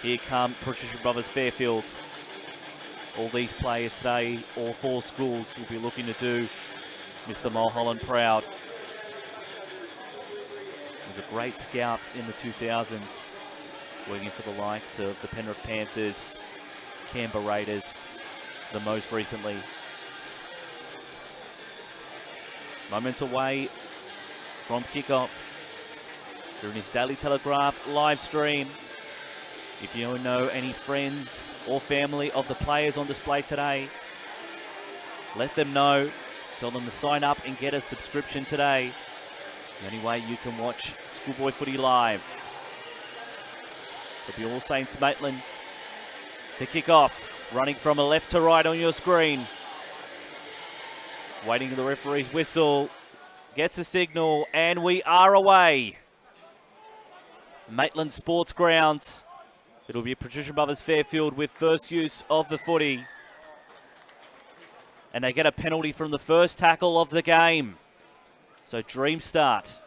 Here come Patrician Brothers Fairfield. All these players today, all four schools, will be looking to do Mr. Mulholland proud. He was a great scout in the 2000s, working for the likes of the Penrith Panthers, Canberra Raiders, the most recently. Moments away from kickoff. During his Daily Telegraph live stream. If you know any friends or family of the players on display today, let them know. Tell them to sign up and get a subscription today. The only way you can watch Schoolboy Footy live. It'll be all Saints Maitland to kick off. Running from a left to right on your screen. Waiting for the referee's whistle. Gets a signal and we are away. Maitland Sports Grounds. It'll be Patrician Brothers Fairfield with first use of the footy. And they get a penalty from the first tackle of the game. So dream start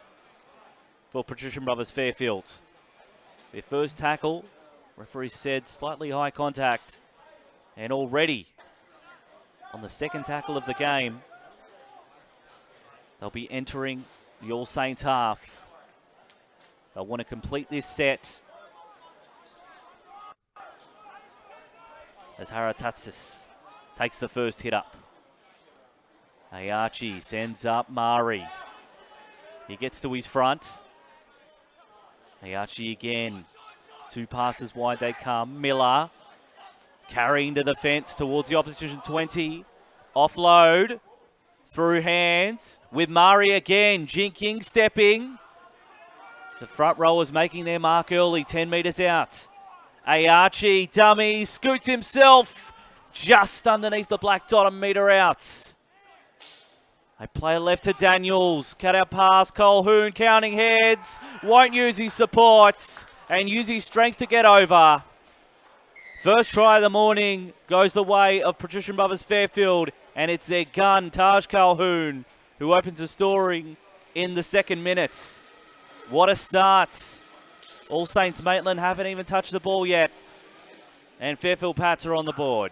for Patrician Brothers Fairfield. Their first tackle, referee said slightly high contact. And already on the second tackle of the game, they'll be entering the All Saints half. They'll want to complete this set as Haratatsis takes the first hit up. Ayachi sends up Mari. He gets to his front. Ayachi again. Two passes wide they come. Miller carrying the defence towards the opposition 20. Offload through hands with Mari again. Jinking, stepping. The front rowers making their mark early, 10 metres out. Ayachi, dummy, scoots himself just underneath the black dot, a metre out. They play left to Daniels, cut out pass, Colhoun counting heads, won't use his supports and use his strength to get over. First try of the morning goes the way of Patrician Brothers Fairfield, and it's their gun, Taj Colhoun, who opens the scoring in the second minute. What a start. All Saints Maitland haven't even touched the ball yet. And Fairfield Pats are on the board.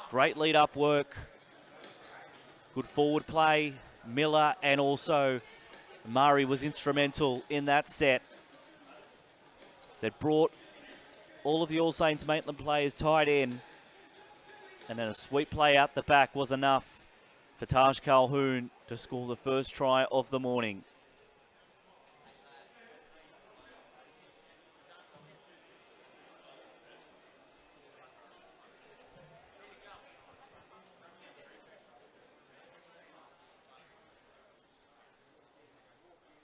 Great lead-up work. Good forward play. Miller and also Murray was instrumental in that set. That brought all of the All Saints Maitland players tied in. And then a sweet play out the back was enough for Taj Colhoun to score the first try of the morning.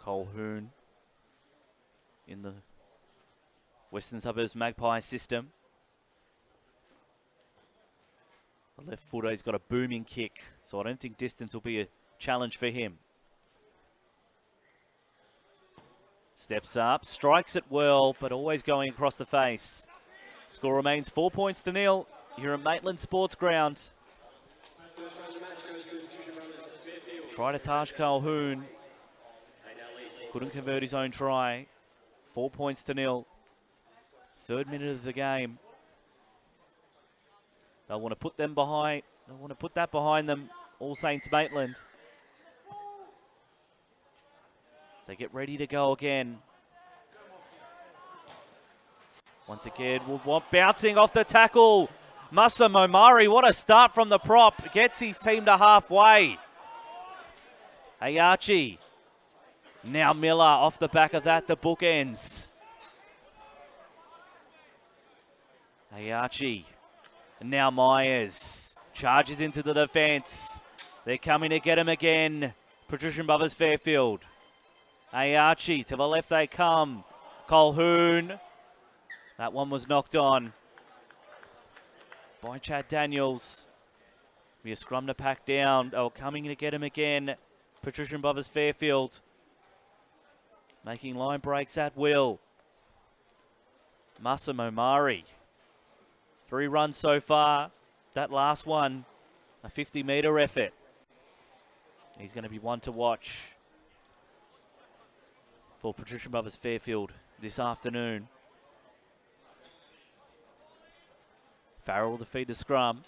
Colhoun in the Western Suburbs Magpie system. The left footer, he's got a booming kick, so I don't think distance will be a challenge for him. Steps up, strikes it well, but always going across the face. Score remains 4 points to nil here at Maitland Sports Ground. Try to Taj Colhoun. Couldn't convert his own try. 4 points to nil. Third minute of the game. They'll want to put them behind. They'll want to put that behind them. All Saints Maitland. So get ready to go again. Once again, bouncing off the tackle. Musa Momari, what a start from the prop. Gets his team to halfway. Ayachi. Now Miller off the back of that, the bookends. Ayachi. And now Myers charges into the defence. They're coming to get him again. Patrician Brothers Fairfield. Ayachi, to the left they come. Colhoun. That one was knocked on by Chad Daniels. Be a scrum to pack down. Oh, coming to get him again. Patrician Brothers Fairfield. Making line breaks at will. Musa Momari. 3 runs so far. That last one, a 50-metre effort. He's going to be one to watch for Patrician Brothers Fairfield this afternoon. Farrell to feed the scrum.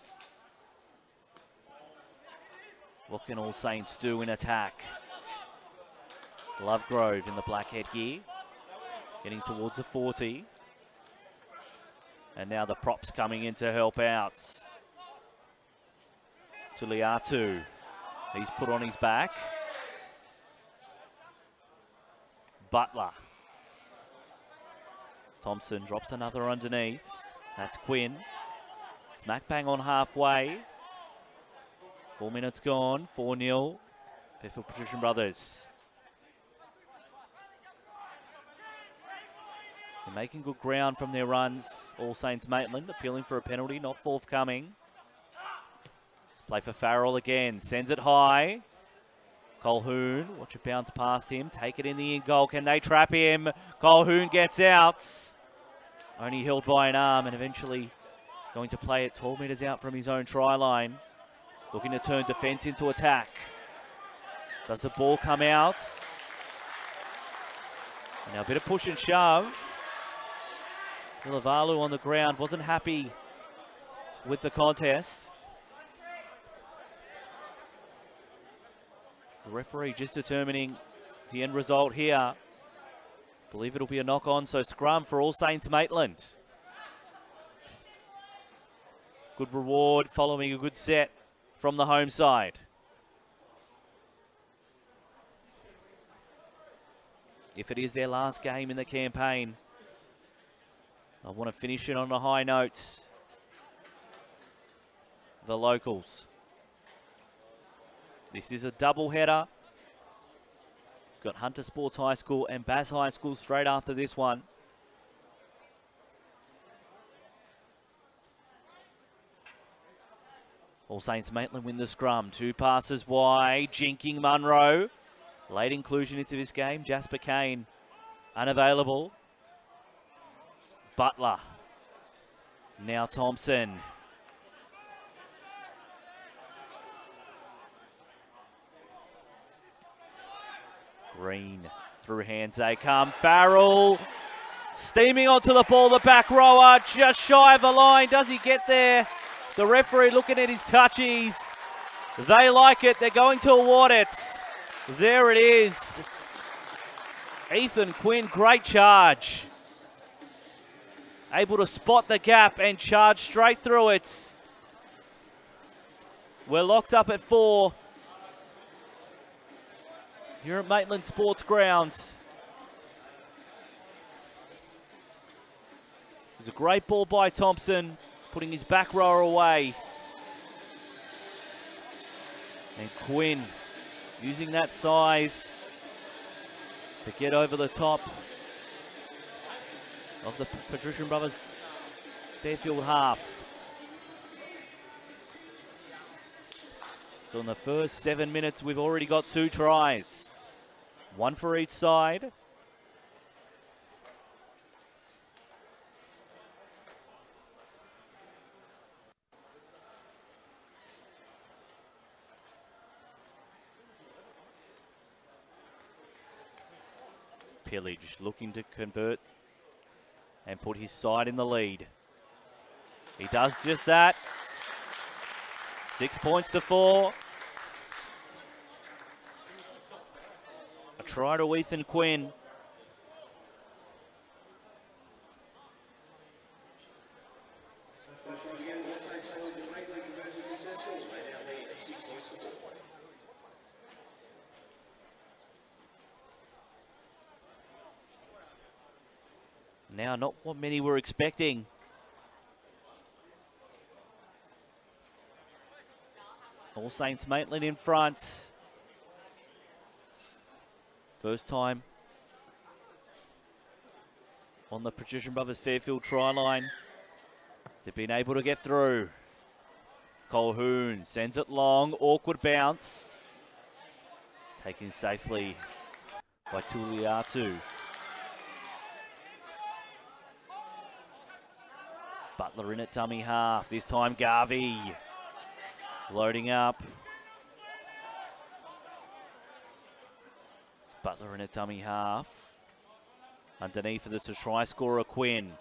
What can All Saints do in attack? Lovegrove in the black headgear, getting towards the 40. And now the props coming in to help out. Tuliatu, he's put on his back. Butler. Thompson drops another underneath. That's Quinn. Smack bang on halfway. 4 minutes gone, 4-0. Fairfield Patrician Brothers. They're making good ground from their runs. All Saints Maitland appealing for a penalty, not forthcoming. Play for Farrell again, sends it high. Colhoun, watch it bounce past him, take it in the in goal. Can they trap him? Colhoun gets out. Only held by an arm and eventually going to play it 12 metres out from his own try line. Looking to turn defence into attack. Does the ball come out? And now a bit of push and shove. Ilavalu on the ground, wasn't happy with the contest. The referee just determining the end result here. Believe it'll be a knock-on, so scrum for All Saints Maitland. Good reward following a good set from the home side. If it is their last game in the campaign, I want to finish it on a high note. The locals. This is a double header. Got Hunter Sports High School and Bass High School straight after this one. All Saints Maitland win the scrum. 2 passes wide. Jinking Munro. Late inclusion into this game. Jasper Kane unavailable. Butler. Now Thompson. Green. Through hands they come. Farrell. Steaming onto the ball. The back rower just shy of the line. Does he get there? The referee looking at his touchies. They like it. They're going to award it. There it is. Ethan Quinn, great charge. Able to spot the gap and charge straight through it. We're locked up at 4. Here at Maitland Sports Ground. It was a great ball by Thompson, putting his back rower away. And Quinn using that size to get over the top of the Patrician Brothers Fairfield half. So in the first 7 minutes, we've already got 2 tries. 1 for each side. Pillage looking to convert and put his side in the lead. He does just that. 6 points to 4. A try to Ethan Quinn. Now, not what many were expecting. All Saints Maitland in front. First time on the Patrician Brothers Fairfield try line. They've been able to get through. Colhoun sends it long, awkward bounce. Taken safely by Tuliatu. Butler in at dummy half. This time Garvey loading up. Butler in a dummy half. Underneath there's a try scorer, Quinn.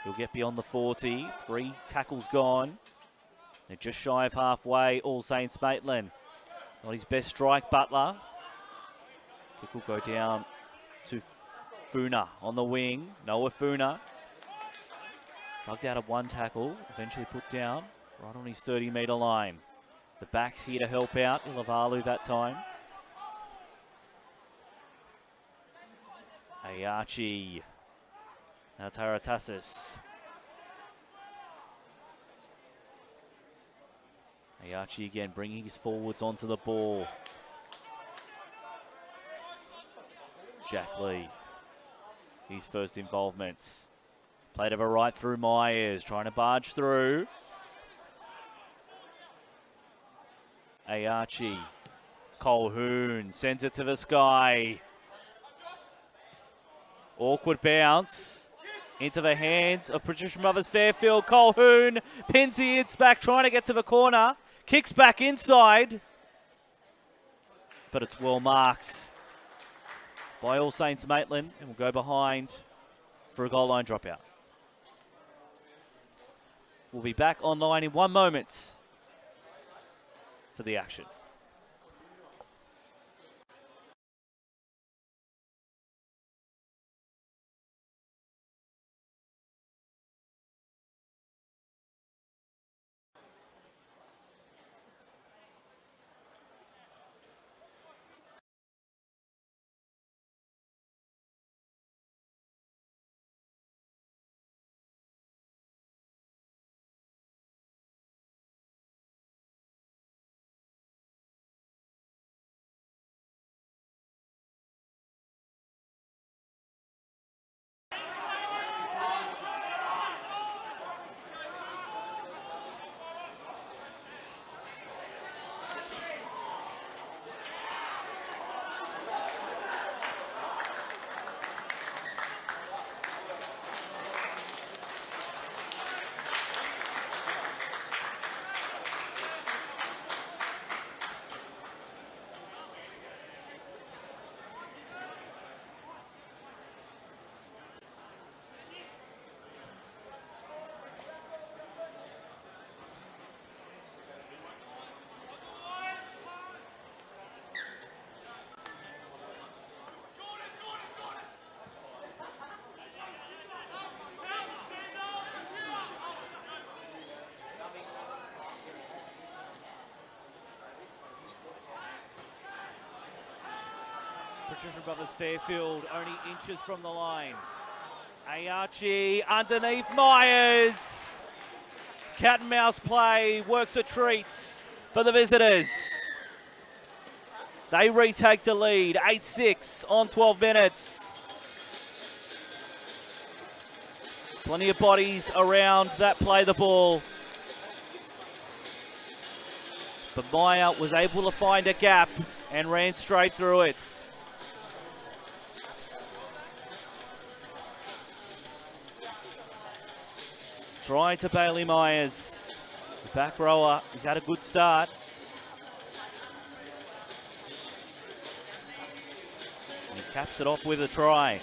He'll get beyond the 40. 3 tackles gone. They're just shy of halfway, all Saints Maitland. Not his best strike, Butler. Kick will go down to Funa on the wing. Noah Funa. Shrugged out of 1 tackle, eventually put down right on his 30-metre line. The back's here to help out, Ilavalu that time. Ayachi. Now Taratasis. Ayachi again bringing his forwards onto the ball. Jack Lee. His first involvements. Played over right through Myers, trying to barge through. Ayachi. Colhoun sends it to the sky. Awkward bounce into the hands of Patrician Brothers Fairfield. Colhoun pins the hits back, trying to get to the corner. Kicks back inside. But it's well marked by All Saints Maitland and will go behind for a goal line dropout. We'll be back online in 1 moment for the action. Patrician Brothers Fairfield only inches from the line. Ayachi underneath Myers. Cat and mouse play works a treat for the visitors. They retake the lead, 8-6 on 12 minutes. Plenty of bodies around that play the ball. But Meyer was able to find a gap and ran straight through it. Try to Bailey Myers. The back rower, he's had a good start. And he caps it off with a try.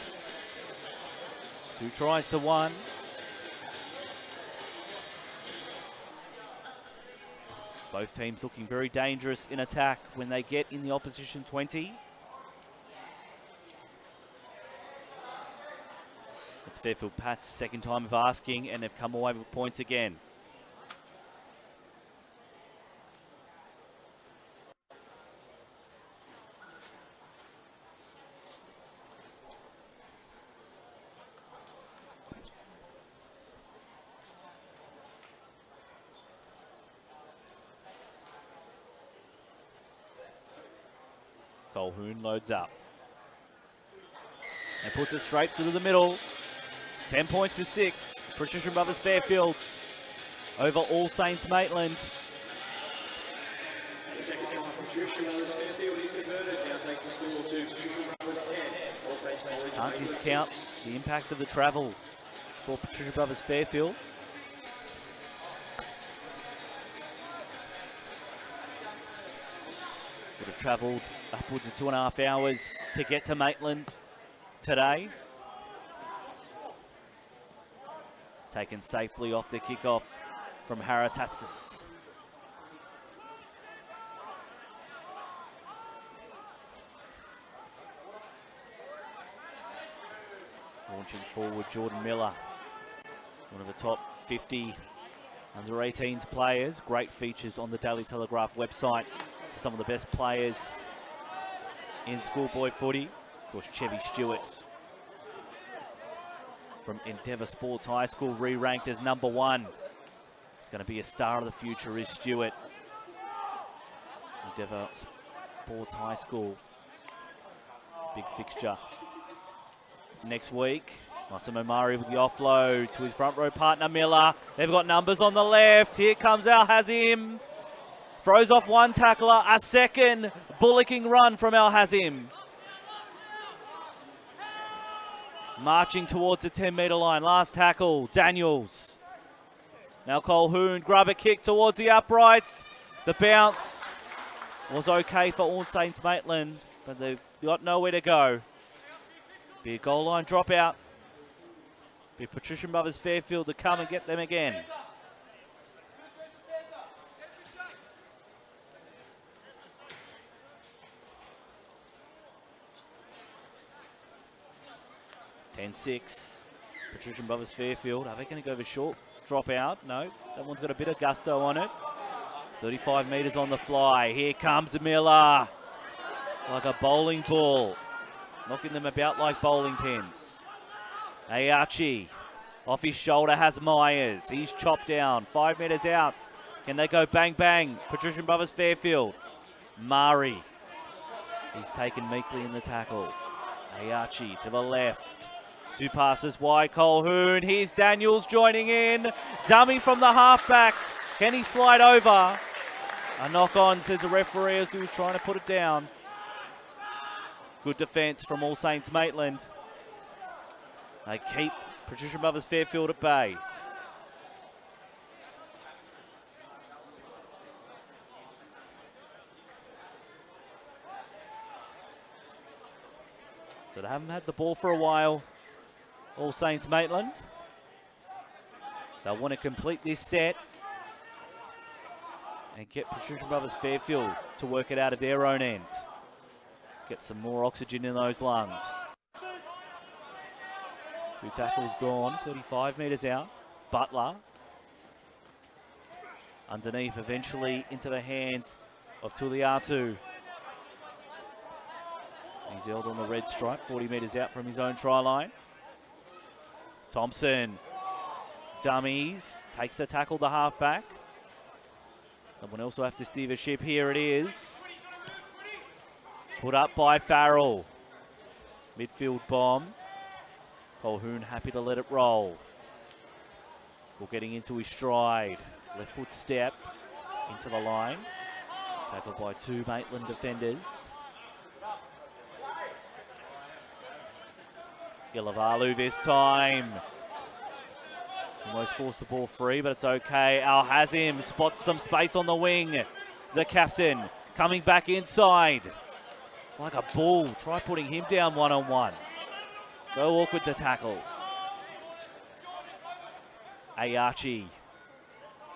2 tries to 1. Both teams looking very dangerous in attack when they get in the opposition 20. It's Fairfield Pat's second time of asking, and they've come away with points again. Colhoun loads up and puts it straight through the middle. 10 points to 6. Patrician Brothers Fairfield over All Saints Maitland. Can't discount the impact of the travel for Patrician Brothers Fairfield. Would have travelled upwards of 2.5 hours to get to Maitland today. Taken safely off the kickoff from Haratatsis. Launching forward, Jordan Miller, one of the top 50 under-18s players. Great features on the Daily Telegraph website. Some of the best players in schoolboy footy. Of course, Chevy Stewart from Endeavour Sports High School, re-ranked as #1. He's going to be a star of the future, is Stewart. Endeavour Sports High School, big fixture next week. Massimo Mari with the offload to his front row partner Miller. They've got numbers on the left. Here comes Al Hazim. Throws off one tackler. A second bullocking run from Al Hazim. Marching towards the 10-metre line. Last tackle, Daniels. Now Colquhoun, grab a kick towards the uprights. The bounce was okay for all Saints Maitland, but they've got nowhere to go. Be a goal line dropout. Be Patrician Brothers Fairfield to come and get them again. (10-6). Patrician Brothers Fairfield. Are they going to go for short? Drop out? No. That one's got a bit of gusto on it. 35 metres on the fly. Here comes Miller. Like a bowling ball. Knocking them about like bowling pins. Ayachi. Off his shoulder has Myers. He's chopped down. 5 metres out. Can they go bang bang? Patrician Brothers Fairfield. Mari. He's taken meekly in the tackle. Ayachi to the left. 2 passes wide, Colquhoun. Here's Daniels joining in. Dummy from the halfback. Can he slide over? A knock on, says the referee as he was trying to put it down. Good defence from All Saints Maitland. They keep Patrician Brothers Fairfield at bay. So they haven't had the ball for a while, All Saints Maitland. They'll want to complete this set and get Patrician Brothers Fairfield to work it out of their own end. Get some more oxygen in those lungs. 2 tackles gone, 35 metres out. Butler. Underneath, eventually into the hands of Tuliatu. He's held on the red stripe, 40 metres out from his own try line. Thompson. Dummies. Takes the tackle, the halfback. Someone else will have to steer the ship. Here it is. Put up by Farrell. Midfield bomb. Colquhoun happy to let it roll. Well, getting into his stride. Left foot step into the line. Tackled by 2 Maitland defenders. Ilavalu this time. Almost forced the ball free, but it's okay. Al Hazim spots some space on the wing. The captain coming back inside. Like a bull. Try putting him down one-on-one. So awkward to tackle. Ayachi.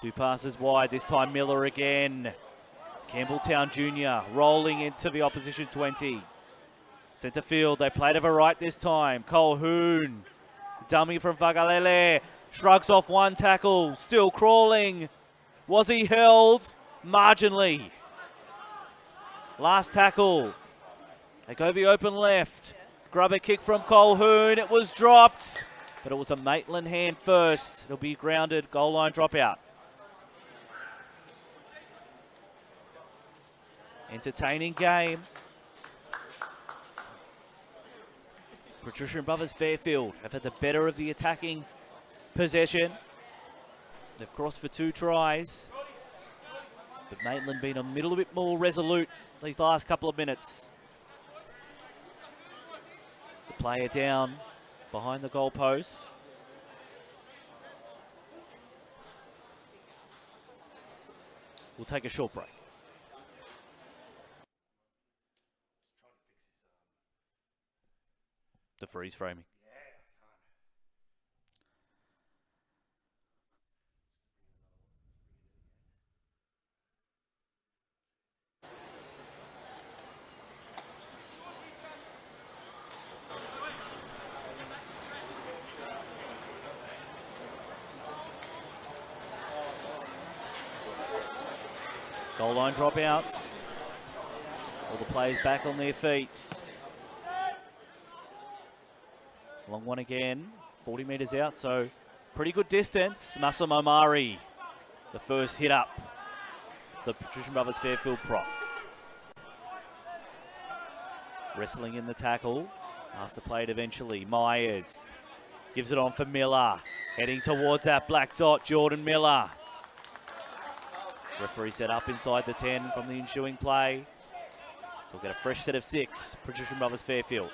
2 passes wide. This time Miller again. Campbelltown Jr. rolling into the opposition 20. Centre field. They play to the right this time. Colquhoun. Dummy from Vagalele. Shrugs off 1 tackle. Still crawling. Was he held? Marginally. Last tackle. They go the open left. Grab a kick from Colquhoun. It was dropped, but it was a Maitland hand first. It'll be grounded. Goal line dropout. Entertaining game. Patrician Brothers Fairfield have had the better of the attacking possession. They've crossed for 2 tries, but Maitland been a little bit more resolute these last couple of minutes. It's a player down behind the goalposts. We'll take a short break. the freeze framing. Goal line dropouts. All the players back on their feet. Long one again, 40 metres out, so pretty good distance. Masum Omari, the first hit up. The Patrician Brothers Fairfield prop. Wrestling in the tackle. Has to play it eventually. Myers gives it on for Miller. Heading towards that black dot, Jordan Miller. Referee set up inside the 10 from the ensuing play. So we'll get a fresh set of 6, Patrician Brothers Fairfield.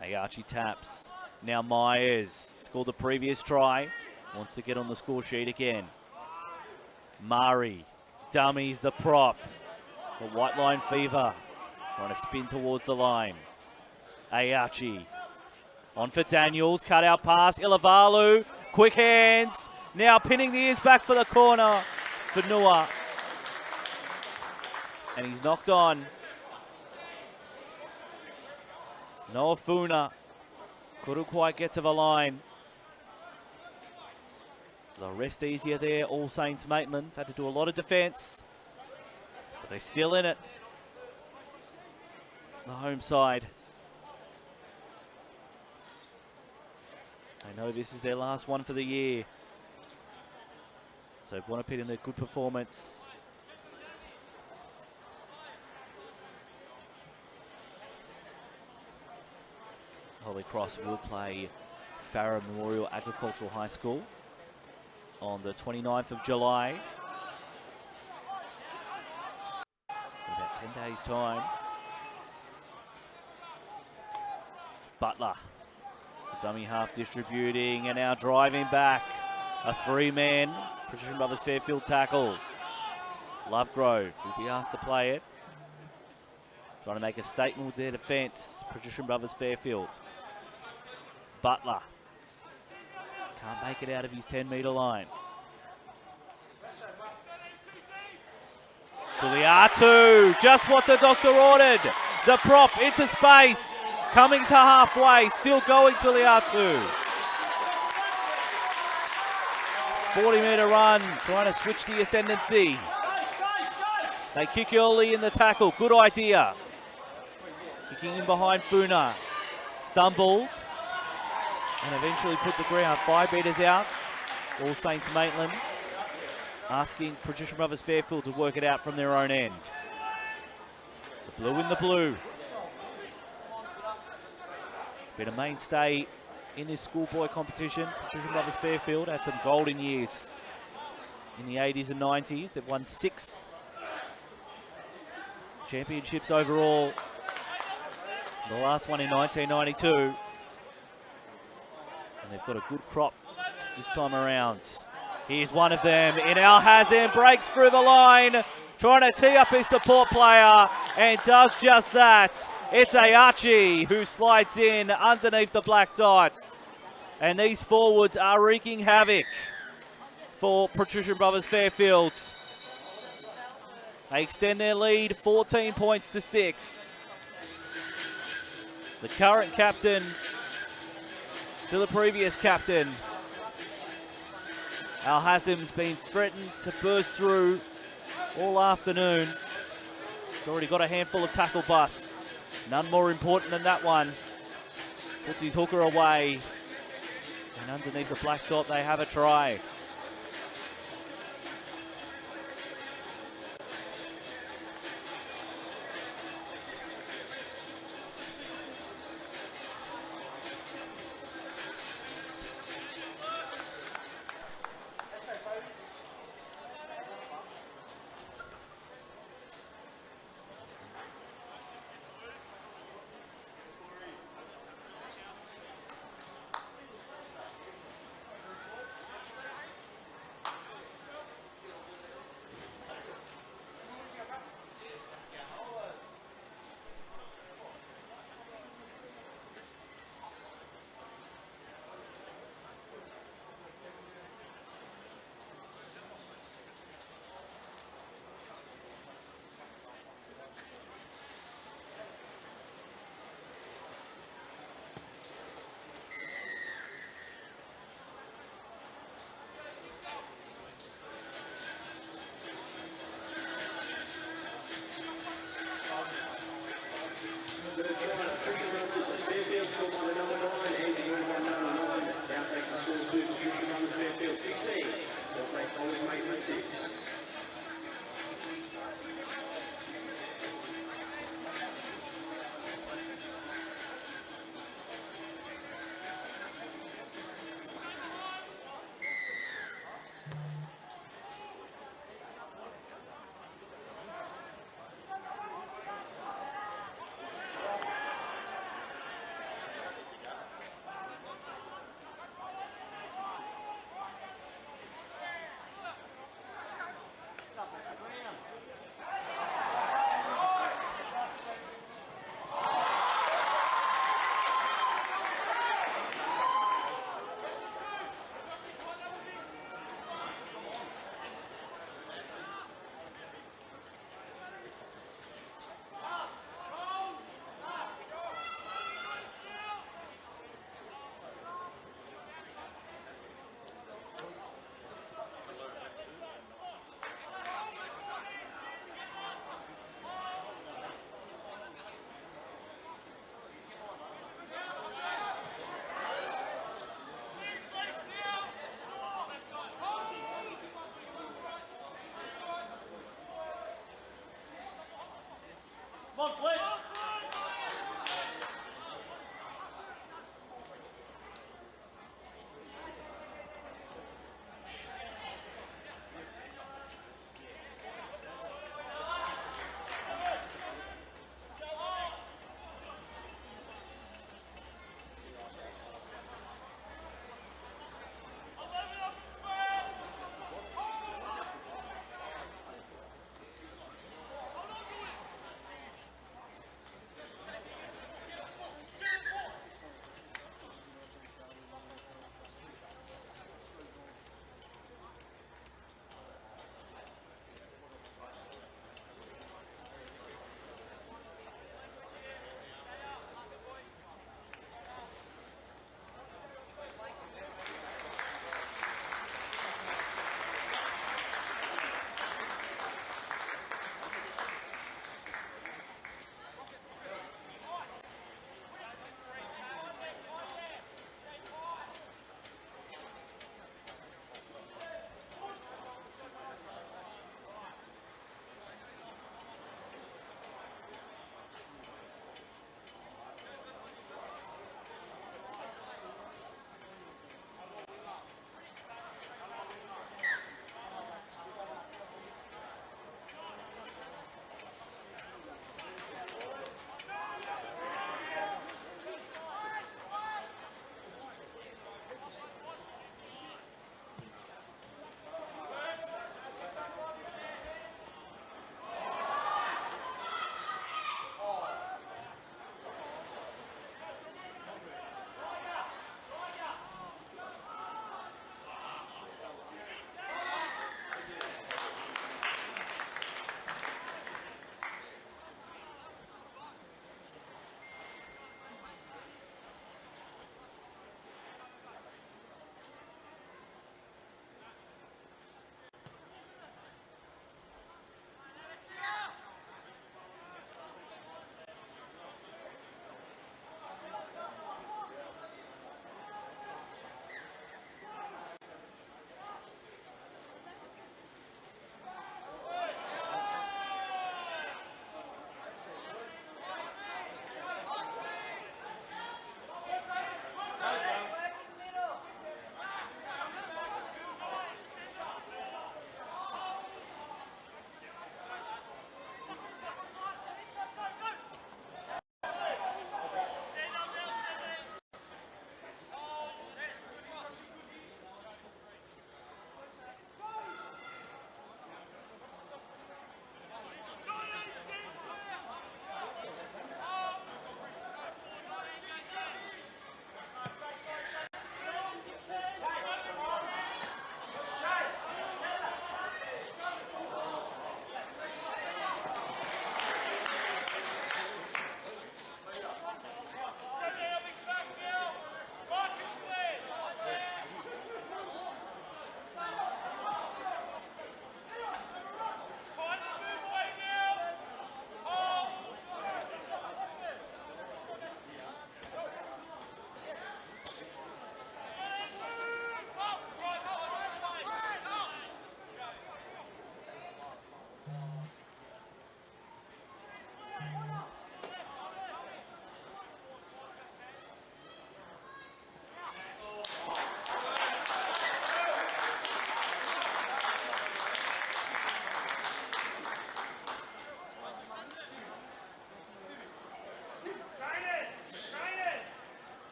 Hey, Archie taps. Now Myers scored the previous try. Wants to get on the score sheet again. Murray dummies the prop. The white line fever. Trying to spin towards the line. Archie. On for Daniels. Cut out pass. Ilavalu. Quick hands. Now pinning the ears back for the corner for Nua. And he's knocked on. Noah Funa couldn't quite get to the line. So they'll rest easier there. All Saints Maitland had to do a lot of defence, but they're still in it. The home side. They know this is their last one for the year. So want to put in a good performance. Holy Cross will play Farrer Memorial Agricultural High School on the 29th of July. In about 10 days' time. Butler, the dummy half distributing and now driving back. A 3-man Patrician Brothers Fairfield tackle. Lovegrove will be asked to play it. Trying to make a statement with their defence, Patrician Brothers Fairfield. Butler can't make it out of his 10-metre line. Tuliatu, just what the doctor ordered. The prop into space, coming to halfway, still going Tuliatu. 40-metre run, trying to switch the ascendancy. They kick early in the tackle, good idea. Kicking in behind Funa, stumbled, and eventually put the ground 5 metres out. All Saints Maitland asking Patrician Brothers Fairfield to work it out from their own end. The blue in the blue. Been a mainstay in this schoolboy competition. Patrician Brothers Fairfield had some golden years in the 80s and 90s. They've won 6 championships overall. The last one in 1992. And they've got a good crop this time around. Here's one of them in Al Hazem, breaks through the line, trying to tee up his support player, and does just that. It's Archie who slides in underneath the black dot. And these forwards are wreaking havoc for Patrician Brothers Fairfield. They extend their lead 14 points to 6. The current captain to the previous captain. Al Hazem's been threatened to burst through all afternoon. He's already got a handful of tackle busts. None more important than that one. Puts his hooker away. And underneath the black dot, they have a try. Come on, Fletch.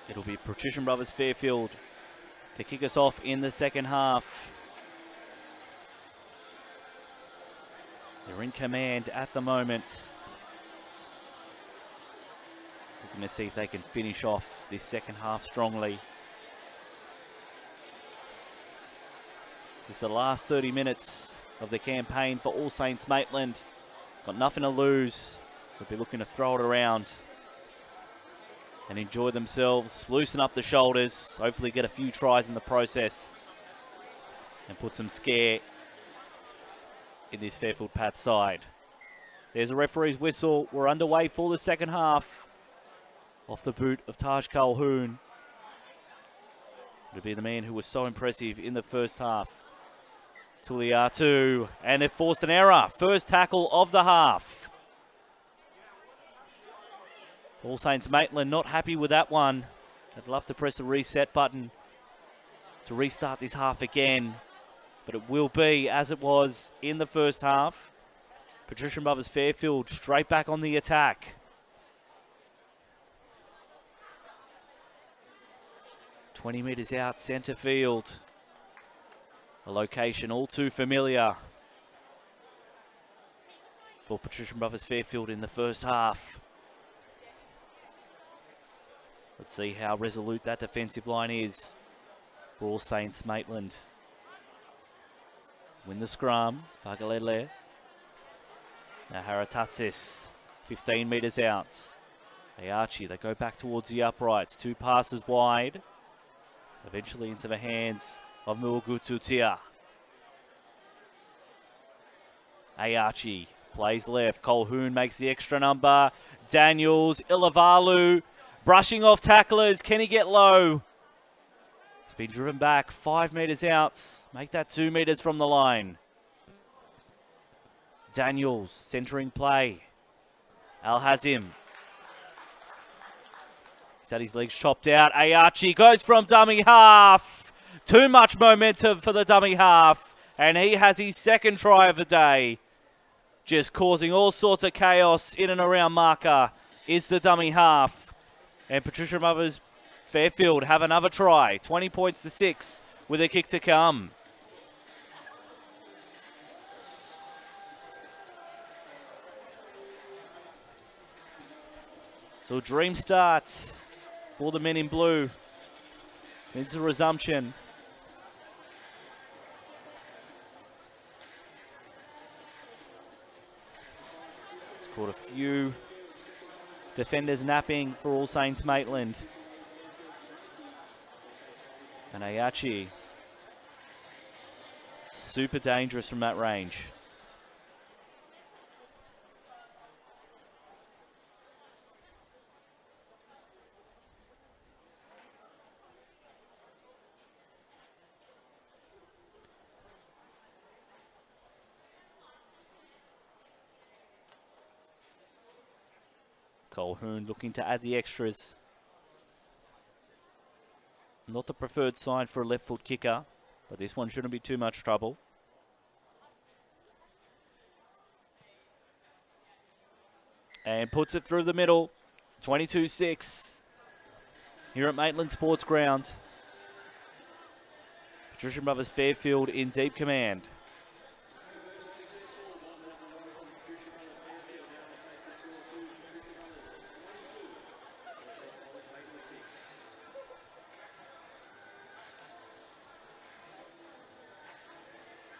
It'll be Patrician Brothers Fairfield to kick us off in the second half. They're in command at the moment. Looking to see if they can finish off this second half strongly. This is the last 30 minutes of the campaign for All Saints Maitland. Got nothing to lose, so they'll be looking to throw it around and enjoy themselves, loosen up the shoulders, hopefully get a few tries in the process and put some scare in this Fairfield Pats side. There's a referee's whistle. We're underway for the second half. Off the boot of Taj Calhoun. It'll be the man who was so impressive in the first half. Tuliatu, and it forced an error. First tackle of the half. All Saints Maitland not happy with that one. I'd love to press the reset button to restart this half again, but it will be as it was in the first half. Patrician Brothers Fairfield straight back on the attack. "20 metres out, centre field. A location all too familiar for Patrician Brothers Fairfield in the first half. Let's see how resolute that defensive line is for All Saints Maitland. Win the scrum, Fagalele. Now Haratatsis, 15 metres out. Ayachi, they go back towards the uprights. 2 passes wide. Eventually into the hands of Muagututia. Ayachi plays left. Colhoun makes the extra number. Daniels, Ilavalu brushing off tacklers. Can he get low? He's been driven back 5 metres out. Make that 2 metres from the line. Daniels centering play. Al-Hazim. He's had his legs chopped out. Ayachi goes from dummy half. Too much momentum for the dummy half. And he has his second try of the day. Just causing all sorts of chaos in and around marker is the dummy half. And Patrician Brothers Fairfield have another try. 20 points to 6 with a kick to come. So dream starts for the men in blue. Since the resumption. It's caught a few defenders napping for All Saints Maitland. And Ayachi, super dangerous from that range. Colhoun looking to add the extras. Not the preferred side for a left foot kicker, but this one shouldn't be too much trouble. And puts it through the middle. 22-6 here at Maitland Sports Ground. Patrician Brothers Fairfield in deep command.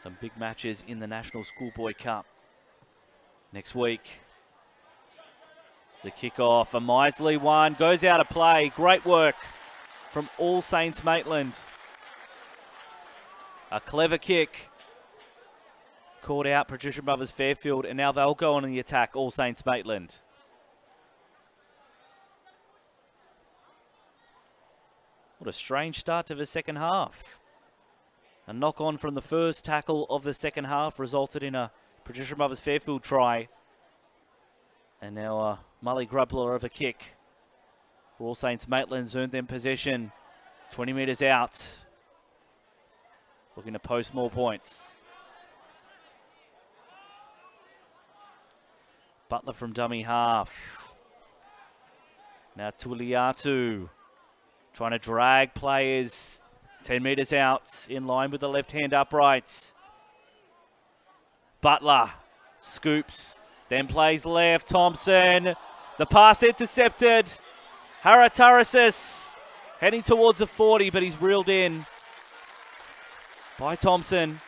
Some big matches in the National Schoolboy Cup next week. It's a kickoff, a miserly one, goes out of play. Great work from All Saints Maitland. A clever kick. Caught out Patrician Brothers Fairfield, and now they'll go on the attack, All Saints Maitland. What a strange start to the second half. A knock-on from the first tackle of the second half resulted in a Patrician Brothers Fairfield try. And now a Mully Grubler of a kick For All Saints Maitland's earned them possession. 20 metres out. Looking to post more points. Butler from dummy half. Now Tuliatu trying to drag players 10 metres out in line with the left-hand uprights. Butler scoops, then plays left. Thompson, the pass intercepted. Haratarasis heading towards the 40, but he's reeled in by Thompson.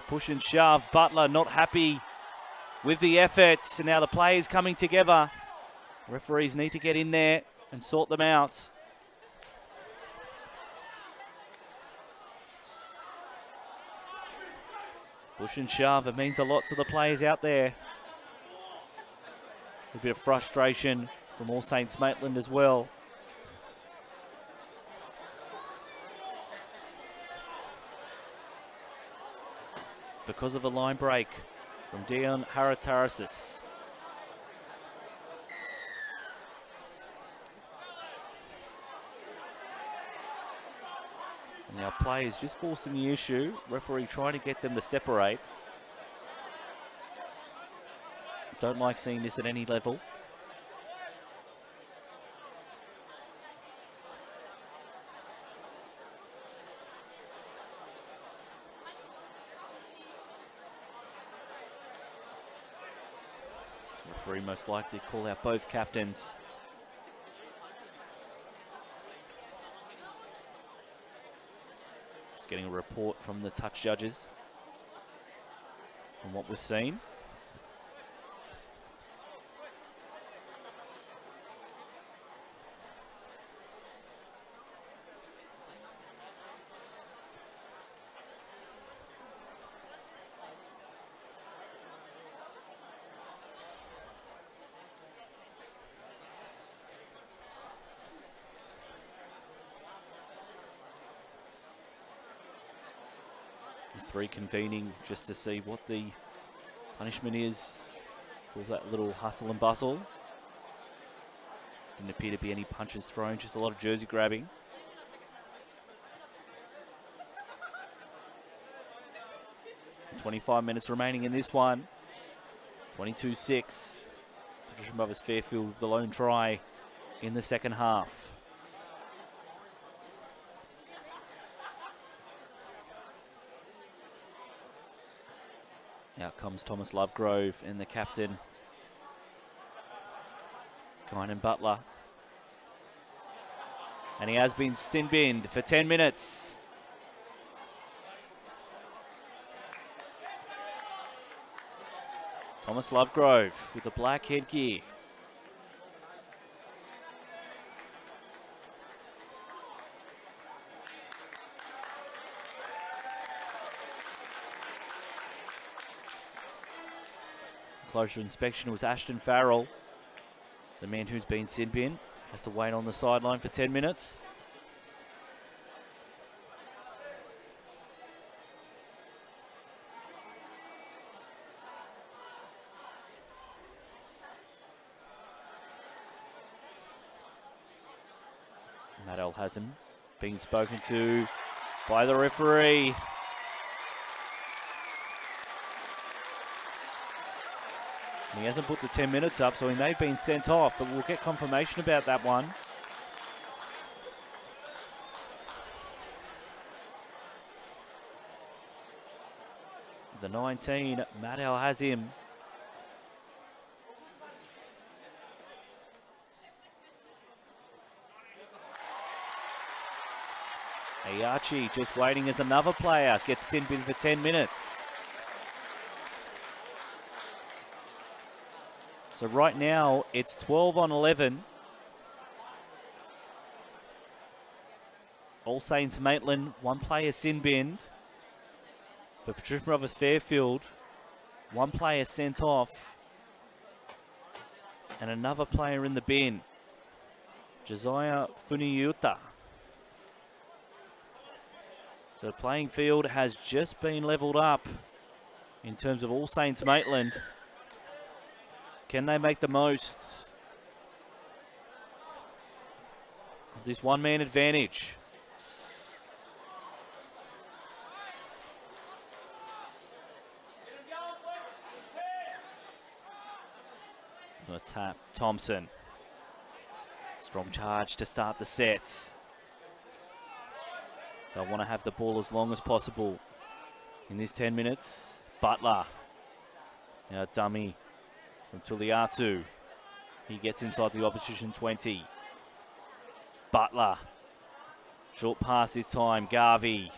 Push and shove. Butler not happy with the efforts. And now the players coming together. Referees need to get in there and sort them out. Push and shove. It means a lot to the players out there. A bit of frustration from All Saints Maitland as well. Because of a line break from Dion Haratarasis. And now players just forcing the issue. Referee trying to get them to separate. Don't like seeing this at any level. Referee most likely call out both captains. Just getting a report from the touch judges on what was seen. Three convening just to see what the punishment is for that little hustle and bustle. Didn't appear to be any punches thrown, just a lot of jersey grabbing. And 25 minutes remaining in this one. 22-6. Patrician Brothers Fairfield with the lone try in the second half. Out comes Thomas Lovegrove and the captain, Kynan Butler. And he has been sin-binned for 10 minutes. Thomas Lovegrove with the black headgear. Closer inspection was Ashton Farrell, the man who's been sin-binned, has to wait on the sideline for 10 minutes. Matt has him being spoken to by the referee. He hasn't put the 10 minutes up, so he may have been sent off, but we'll get confirmation about that one. The 19, Matt has him. Ayachi just waiting as another player gets sin-binned for 10 minutes. So right now, it's 12 on 11. All Saints Maitland, one player sin-binned. For Patrician Brothers Fairfield, one player sent off. And another player in the bin, Josiah Funiuta. So the playing field has just been levelled up in terms of All Saints Maitland. Can they make the most this one-man advantage. Gonna tap Thompson. Strong charge to start the set. They'll want to have the ball as long as possible in this 10 minutes. Butler. Now dummy from Tuliatu. He gets inside the opposition 20. Butler. Short pass this time. Garvey.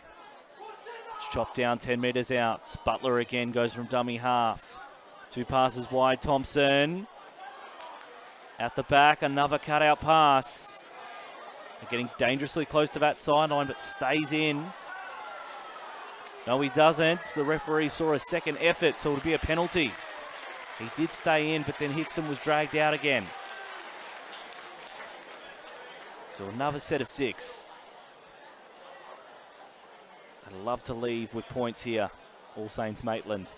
It's chopped down 10 metres out. Butler again goes from dummy half. 2 passes wide. Thompson. At the back, another cutout pass. They're getting dangerously close to that sideline, but stays in. No, he doesn't. The referee saw a second effort, so it would be a penalty. He did stay in, but then Hickson was dragged out again. So another set of 6. I'd love to leave with points here, all Saints Maitland.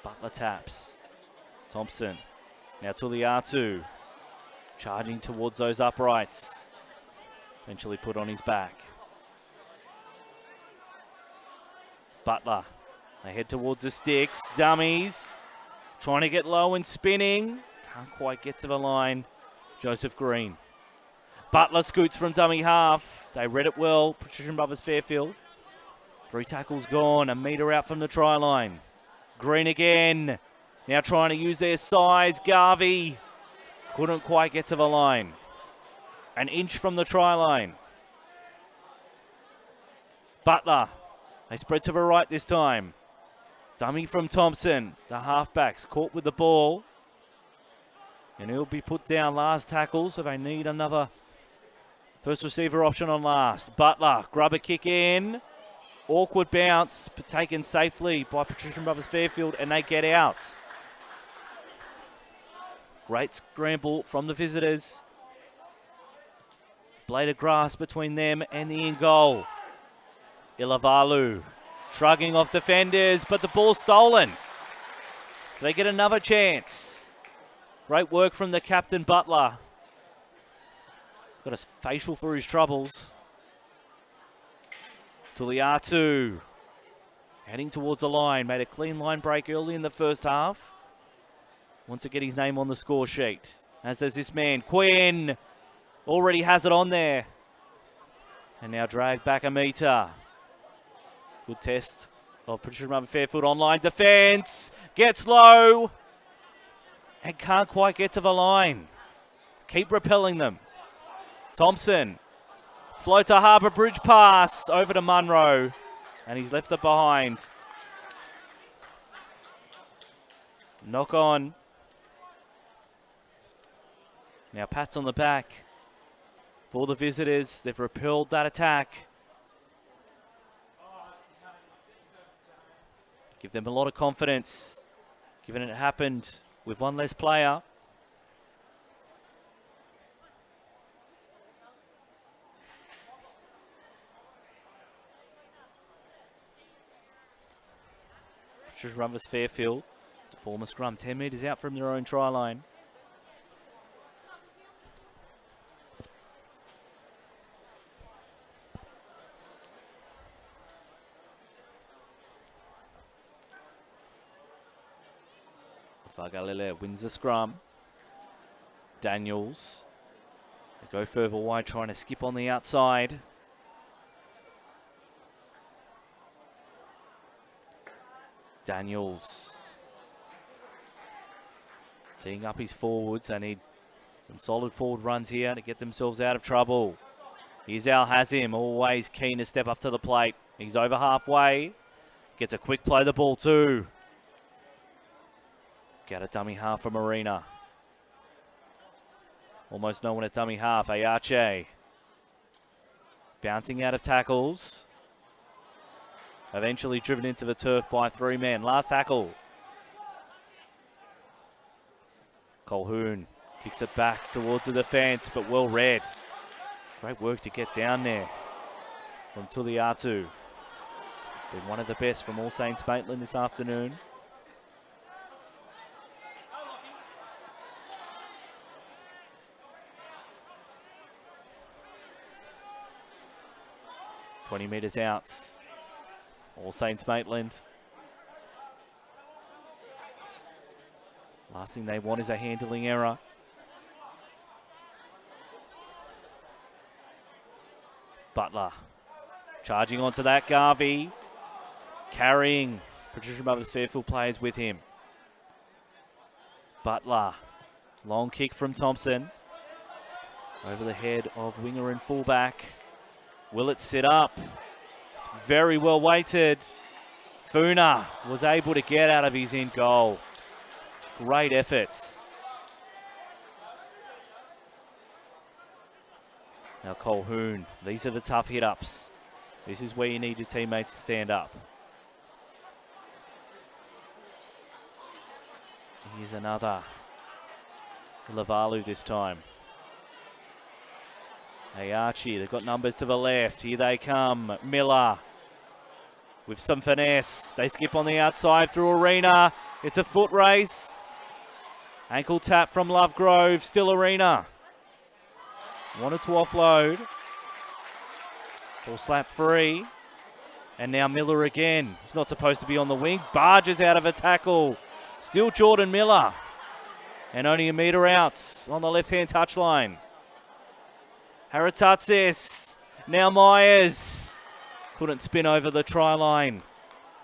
Butler taps. Thompson. Now Tuliatu. Charging towards those uprights. Eventually put on his back. Butler. They head towards the sticks. Dummies. Trying to get low and spinning. Can't quite get to the line. Joseph Green. Butler scoots from dummy half. They read it well. Patrician Brothers Fairfield. 3 tackles gone. A metre out from the try line. Green again. Now trying to use their size. Garvey couldn't quite get to the line. An inch from the try line. Butler. They spread to the right this time. Dummy from Thompson. The halfbacks caught with the ball. And he'll be put down last tackle, so they need another first receiver option on last. Butler. Grub a kick in. Awkward bounce, but taken safely by Patrician Brothers Fairfield, and they get out. Great scramble from the visitors. Blade of grass between them and the in goal. Ilavalu shrugging off defenders, but the ball's stolen. So they get another chance. Great work from the captain, Butler. Got a facial for his troubles. Tuliatu heading towards the line. Made a clean line break early in the first half. Wants to get his name on the score sheet. As does this man, Quinn. Already has it on there. And now dragged back a metre. Good test of Patrician Brothers Fairfield online defence. Gets low. And can't quite get to the line. Keep repelling them. Thompson. Float to Harbour Bridge pass over to Munro. And he's left it behind. Knock on. Now pats on the back for the visitors. They've repelled that attack. Give them a lot of confidence, given it happened with one less player. Patrician Brothers Fairfield, to form a scrum, 10 metres out from their own try line. Fagalele wins the scrum. Daniels. They go further wide, trying to skip on the outside. Daniels. Teeing up his forwards. They need some solid forward runs here to get themselves out of trouble. Here's Al Hazim, always keen to step up to the plate. He's over halfway. Gets a quick play the ball too. Got a dummy half from Marina. Almost no one at dummy half. Ayache. Bouncing out of tackles. Eventually driven into the turf by 3 men. Last tackle. Colhoun kicks it back towards the defence, but well read. Great work to get down there from Tuliatu. Been one of the best from All Saints Maitland this afternoon. 20 metres out. All Saints Maitland. Last thing they want is a handling error. Butler charging onto that. Garvey carrying Patrician Brothers Fairfield players with him. Butler, long kick from Thompson. Over the head of winger and fullback. Will it sit up? It's very well weighted. Funa was able to get out of his end goal. Great efforts. Now Colquhoun, these are the tough hit-ups. This is where you need your teammates to stand up. Here's another. Lavalu this time. Hey Archie, they've got numbers to the left. Here they come. Miller with some finesse. They skip on the outside through Arena. It's a foot race. Ankle tap from Lovegrove. Still Arena. Wanted to offload. Ball slap free. And now Miller again. He's not supposed to be on the wing. Barges out of a tackle. Still Jordan Miller. And only a metre out on the left-hand touchline. Haratatsis. Now Myers. Couldn't spin over the try line.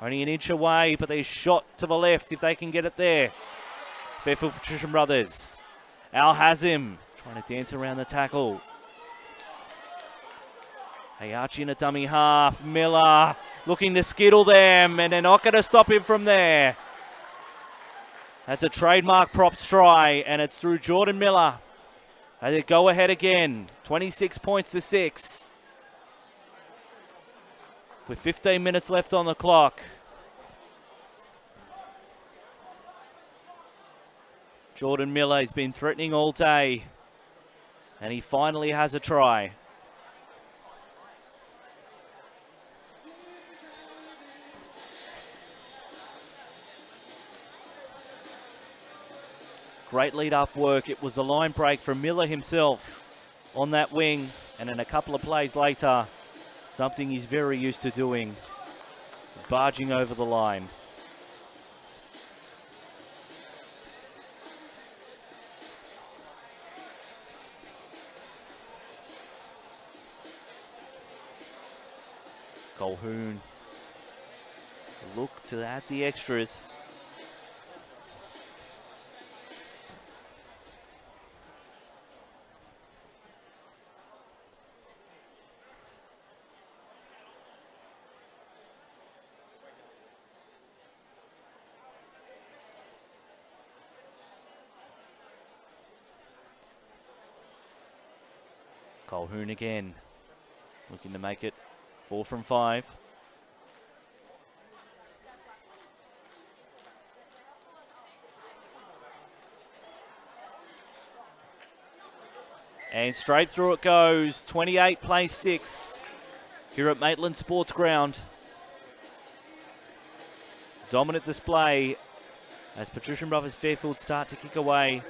Only an inch away, but they shot to the left if they can get it there. Fairfield Patrician Brothers. Al Hazim trying to dance around the tackle. Hey, Archie in a dummy half. Miller looking to skittle them, and they're not going to stop him from there. That's a trademark props try, and it's through Jordan Miller. And they go ahead again. 26 points to 6. With 15 minutes left on the clock. Jordan Miller has been threatening all day. And he finally has a try. Great lead-up work. It was a line break from Miller himself on that wing. And then a couple of plays later, something he's very used to doing, barging over the line. Colquhoun to look to add the extras. Colquhoun again, looking to make it 4 from 5. And straight through it goes. 28 plays 6 here at Maitland Sports Ground. Dominant display as Patrician Brothers Fairfield start to kick away.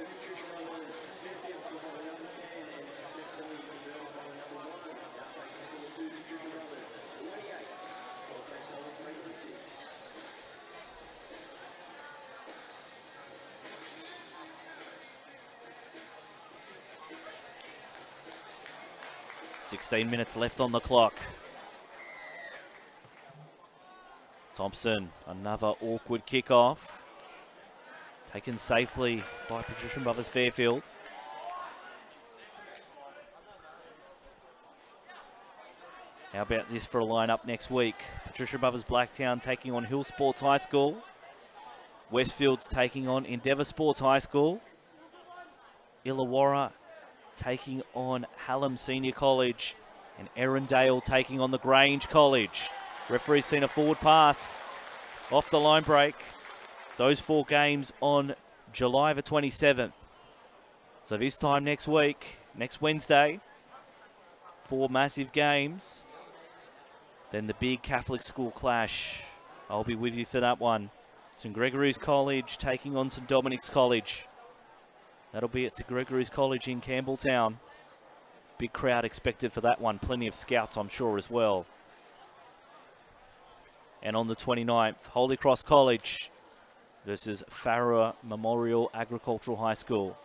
.16 minutes left on the clock. Thompson, another awkward kickoff. Taken safely by Patrician Brothers Fairfield. How about this for a lineup next week? Patrician Brothers Blacktown taking on Hill Sports High School. Westfield's taking on Endeavour Sports High School. Illawarra taking on Hallam Senior College, and Erindale taking on the Grange College. Referee's seen a forward pass off the line break. Those 4 games on July the 27th. So this time next week, next Wednesday, 4 massive games. Then the big Catholic school clash. I'll be with you for that one. St Gregory's College taking on St Dominic's College. That'll be at St Gregory's College in Campbelltown. Big crowd expected for that one. Plenty of scouts, I'm sure, as well. And on the 29th, Holy Cross College versus Farrer Memorial Agricultural High School.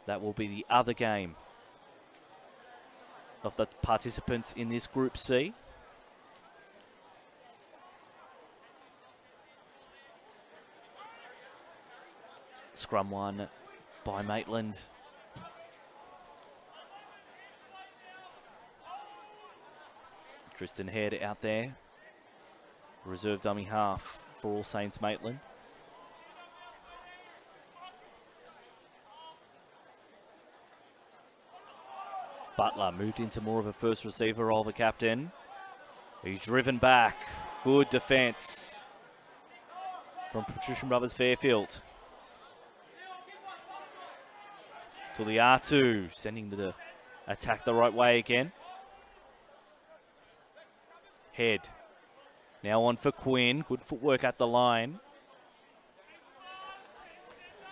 That will be the other game of the participants in this Group C. Scrum won by Maitland. Tristan Head out there. Reserve dummy half for All Saints Maitland. Butler moved into more of a first receiver role, the captain. He's driven back. Good defence from Patrician Brothers Fairfield. Tuliatu sending the attack the right way again. Head. Now on for Quinn. Good footwork at the line.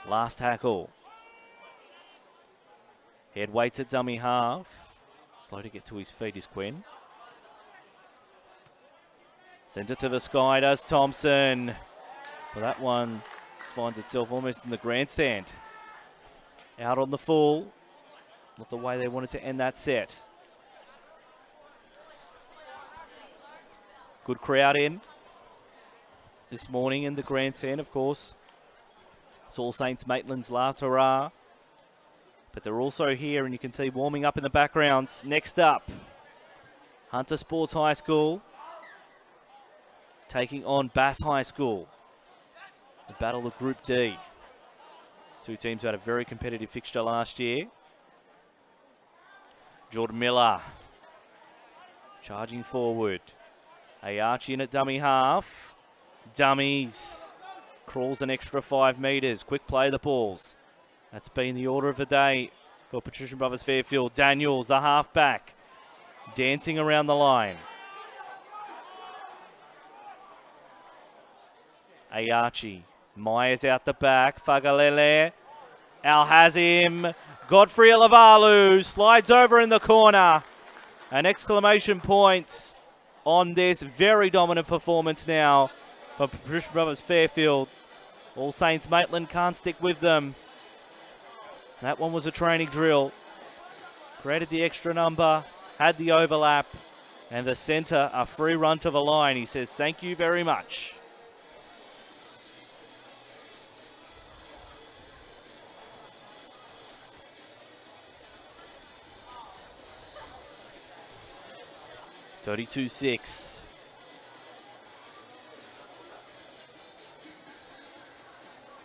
Last tackle. Head waits at dummy half. Slow to get to his feet is Quinn. Sent it to the sky, does Thompson. But that one finds itself almost in the grandstand. Out on the full. Not the way they wanted to end that set. Good crowd in this morning in the grandstand, of course. It's All Saints Maitland's last hurrah. But they're also here, and you can see warming up in the backgrounds. Next up, Hunter Sports High School taking on Bass High School. The battle of Group D. Two teams who had a very competitive fixture last year. Jordan Miller charging forward. Ayachi in at dummy half. Dummies. Crawls an extra 5 metres. Quick play of the balls. That's been the order of the day for Patrician Brothers Fairfield. Daniels, the halfback, dancing around the line. Ayachi. Myers out the back. Fagalele. Al has him. Godfrey Alavalu slides over in the corner. An exclamation point on this very dominant performance now for Patrician Brothers Fairfield. All Saints Maitland can't stick with them. That one was a training drill. Created the extra number, had the overlap, and the centre a free run to the line. He says, thank you very much. (32-6).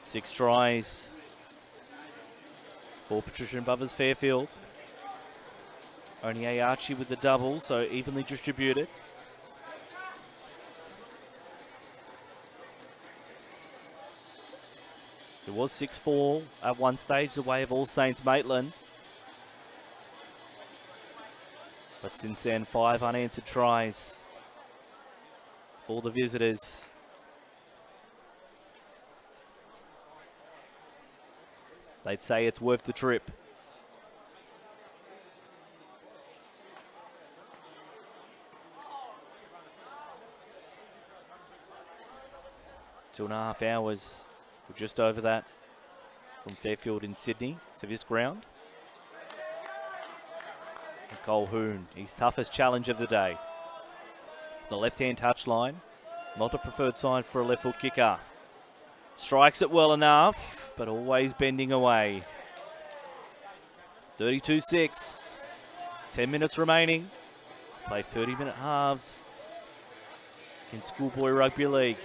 Six tries for Patrician Brothers Fairfield. Only Ayachi with the double, so evenly distributed. It was 6-4 at one stage, the way of All Saints Maitland. But since then, 5 unanswered tries for the visitors. They'd say it's worth the trip. Two and a half hours, or just over that, from Fairfield in Sydney to this ground. And Colquhoun, his toughest challenge of the day. The left-hand touchline, not a preferred sign for a left-foot kicker. Strikes it well enough, but always bending away. 32-6. 10 minutes remaining. Play 30-minute halves in Schoolboy Rugby League.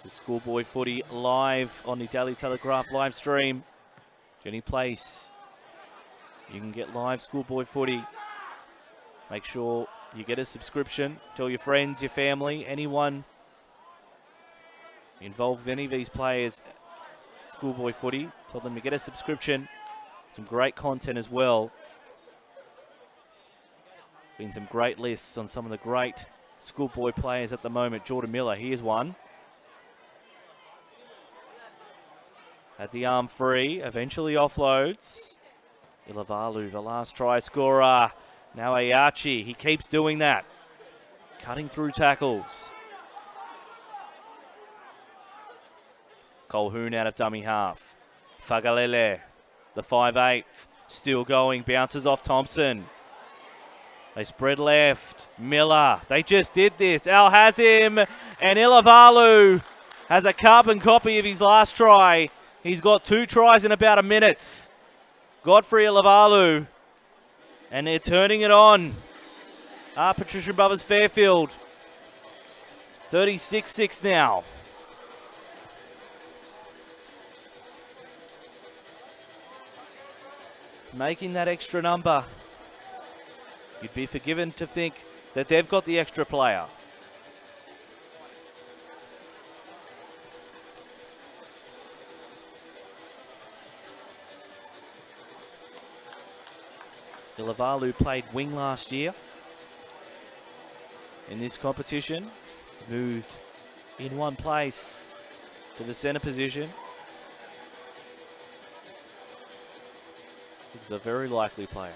It's Schoolboy Footy live on the Daily Telegraph live stream. Jenny Place. You can get live Schoolboy Footy. Make sure you get a subscription. Tell your friends, your family, anyone involved with any of these players. Schoolboy Footy. Tell them to get a subscription. Some great content as well. Been some great lists on some of the great schoolboy players at the moment. Jordan Miller, here's one. Had the arm free, eventually offloads. Ilavalu, the last try scorer. Now Ayachi, he keeps doing that. Cutting through tackles. Colhoun out of dummy half. Fagalele, the 5'8", still going, bounces off Thompson. They spread left. Miller, they just did this. Al Hazim and Ilavalu has a carbon copy of his last try. He's got 2 tries in about a minute. Godfrey Ilavalu, and they're turning it on. Patrician Brothers Fairfield, 36-6 now. Making that extra number. You'd be forgiven to think that they've got the extra player. Ilavalu played wing last year in this competition. He's moved in one place to the centre position. He's a very likely player.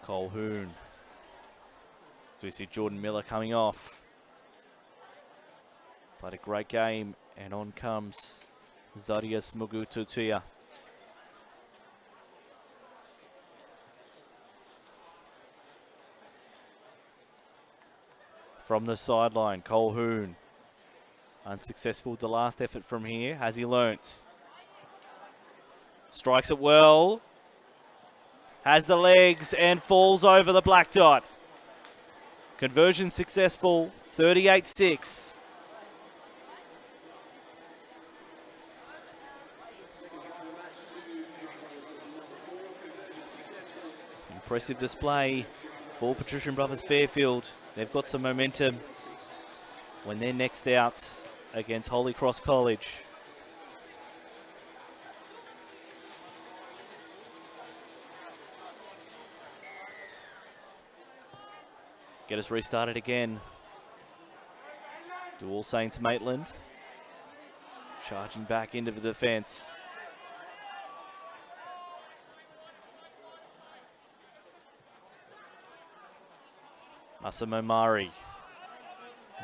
Colhoun. So we see Jordan Miller coming off. Played a great game, and on comes Zarius Mugututia. From the sideline, Colhoun. Unsuccessful the last effort from here. Has he learnt? Strikes it well. Has the legs and falls over the black dot. Conversion successful, 38-6. Impressive display for Patrician Brothers Fairfield. They've got some momentum when they're next out against Holy Cross College. Get us restarted again. Dual Saints Maitland. Charging back into the defence. Massimo Mari.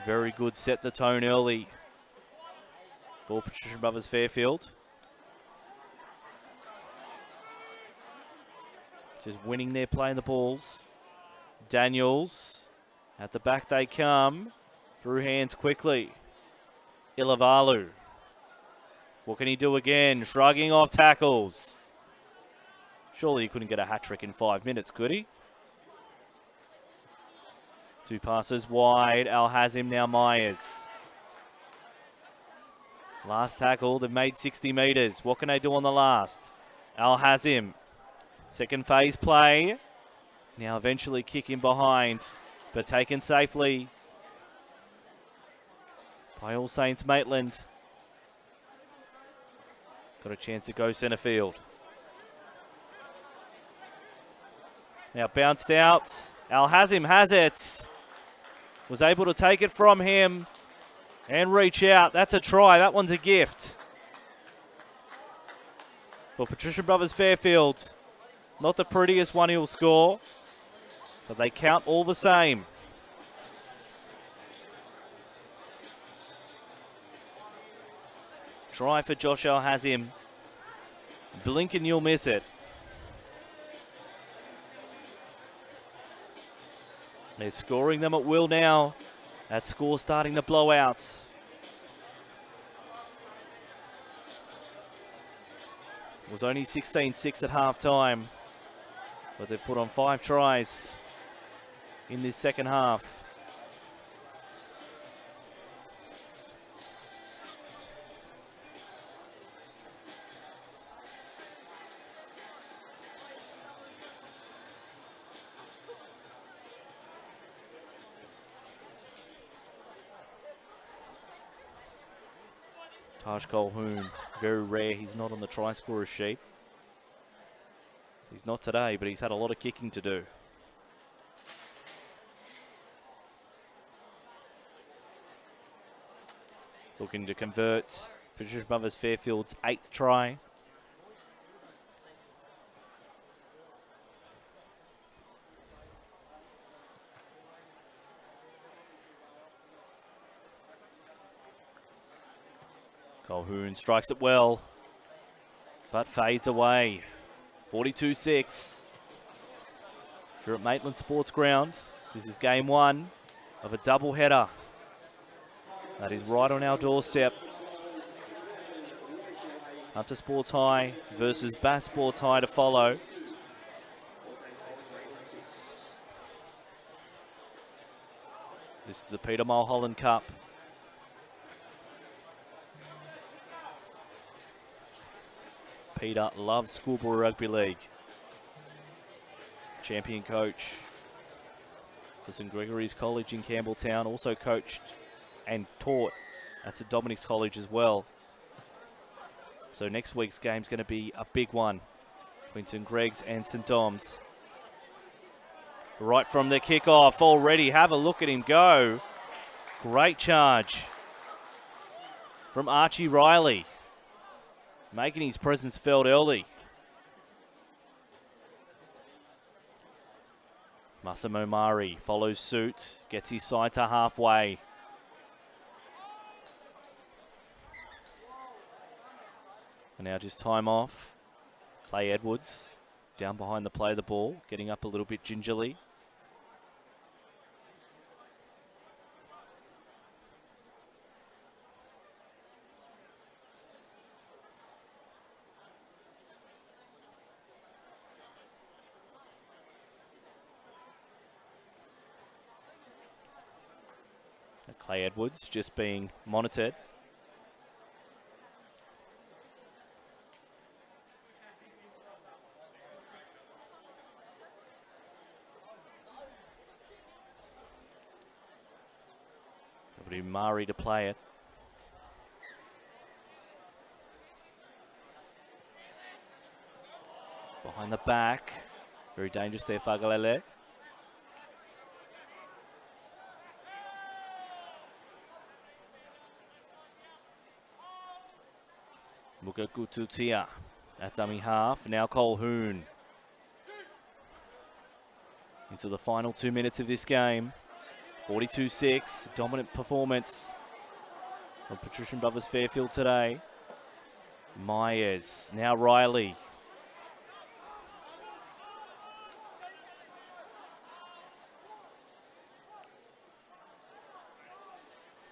Very good, set the tone early for Patrician Brothers Fairfield. Just winning their play in the balls. Daniels. At the back they come. Through hands quickly. Ilavalu. What can he do again? Shrugging off tackles. Surely he couldn't get a hat-trick in 5 minutes, could he? 2 passes wide. Al Hazim, now Myers. Last tackle, they've made 60 metres. What can they do on the last? Al Hazim. Second phase play. Now eventually kick in behind, but taken safely by All Saints Maitland. Got a chance to go centre field. Now bounced out. Al Hazim has it. Was able to take it from him and reach out. That's a try. That one's a gift for Patrician Brothers Fairfield. Not the prettiest one he'll score, but they count all the same. Try for Josh Al Hazim. Blink and you'll miss it. They're scoring them at will now. That score starting to blow out. It was only 16-6 at half-time, but they've put on 5 tries in this second half. Taj Colquhoun, very rare. He's not on the try scorer sheet. He's not today, but he's had a lot of kicking to do. Looking to convert Patrician Brothers Fairfield's 8th try. Colquhoun strikes it well, but fades away. 42-6. Here at Maitland Sports Ground. This is game 1 of a double-header. That is right on our doorstep. Hunter Sports High versus Bass Sports High to follow. This is the Peter Mulholland Cup. Peter loves Schoolboy Rugby League. Champion coach for St Gregory's College in Campbelltown. Also coached and taught at St Dominic's College as well. So next week's game's going to be a big one between St Greg's and St Dom's. Right from the kickoff already. Have a look at him go. Great charge from Archie Riley, making his presence felt early. Massimo Mari follows suit, gets his side to halfway. And now just time off. Clay Edwards down behind the play of the ball, getting up a little bit gingerly. Clay Edwards just being monitored. It'll be Mari to play it. Behind the back. Very dangerous there, Fagalele. Mugakututia at dummy half. Now Colquhoun. Into the final 2 minutes of this game. 42-6. Dominant performance from Patrician Brothers Fairfield today. Myers. Now Riley.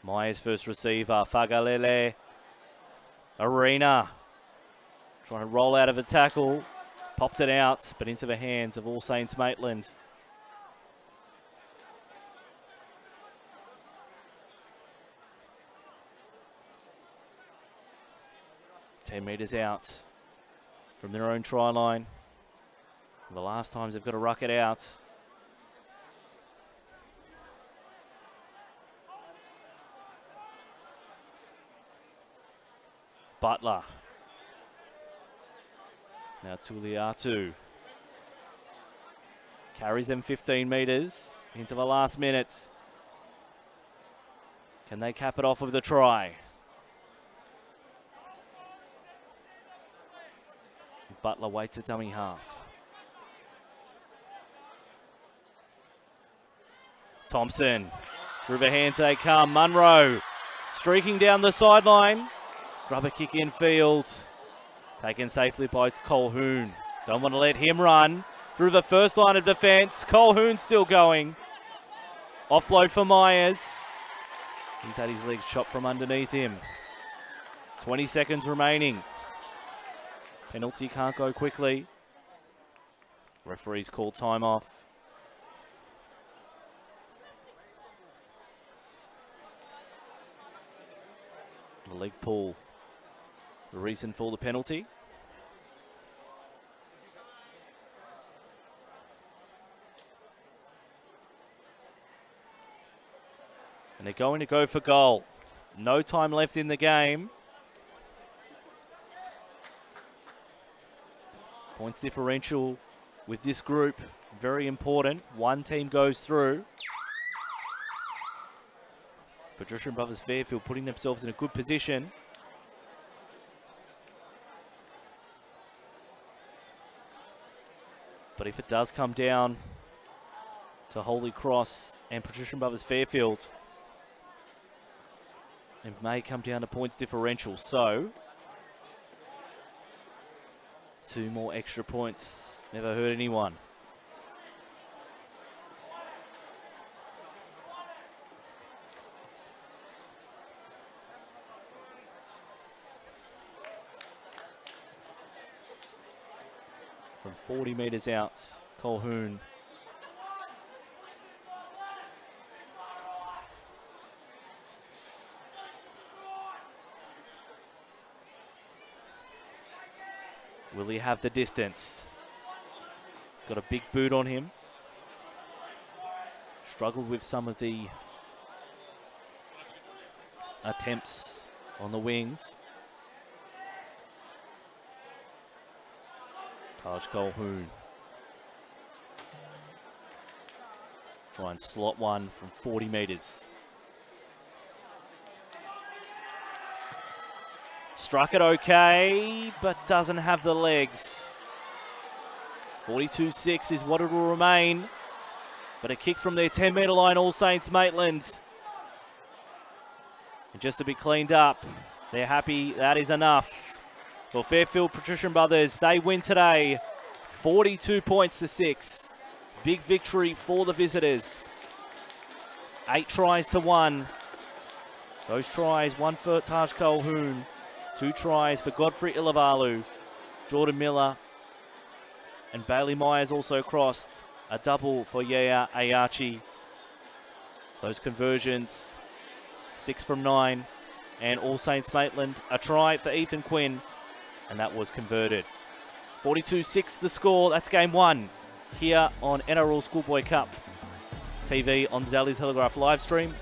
Myers first receiver. Fagalele. Arena trying to roll out of a tackle, popped it out, but into the hands of All Saints Maitland. $10 metres out from their own try line. The last times they've got to ruck it out. Butler. Now Tuliatu. Carries them 15 metres into the last minutes. Can they cap it off with the try? Butler waits at dummy half. Thompson. Through the hands they come. Munro streaking down the sideline. Rubber kick in field. Taken safely by Colquhoun. Don't want to let him run. Through the first line of defence. Colquhoun still going. Offload for Myers. He's had his legs chopped from underneath him. 20 seconds remaining. Penalty can't go quickly. Referees call time off. The leg pull. The reason for the penalty. And they're going to go for goal. No time left in the game. Points differential with this group, very important. One team goes through. Patrician Brothers Fairfield putting themselves in a good position. But if it does come down to Holy Cross and Patrician Brothers Fairfield, it may come down to points differential. So, 2 more extra points. Never hurt anyone. From 40 metres out, Colquhoun. Will he have the distance? Got a big boot on him. Struggled with some of the attempts on the wings. Taj Colquhoun. Try and slot one from 40 metres. Struck it okay, but doesn't have the legs. 42-6 is what it will remain. But a kick from their 10-metre line, All Saints Maitland. And just to be cleaned up, they're happy that is enough. For Fairfield Patrician Brothers, they win today, 42 points to 6. Big victory for the visitors. 8 tries to 1. Those tries, 1 for Taj Colquhoun, 2 tries for Godfrey Ilavalu, Jordan Miller, and Bailey Myers also crossed. A double for Yaya Ayachi. Those conversions, 6 from 9. And All Saints Maitland, a try for Ethan Quinn, and that was converted. 42-6 the score. That's game 1 here on NRL Schoolboy Cup TV on the Daily Telegraph live stream.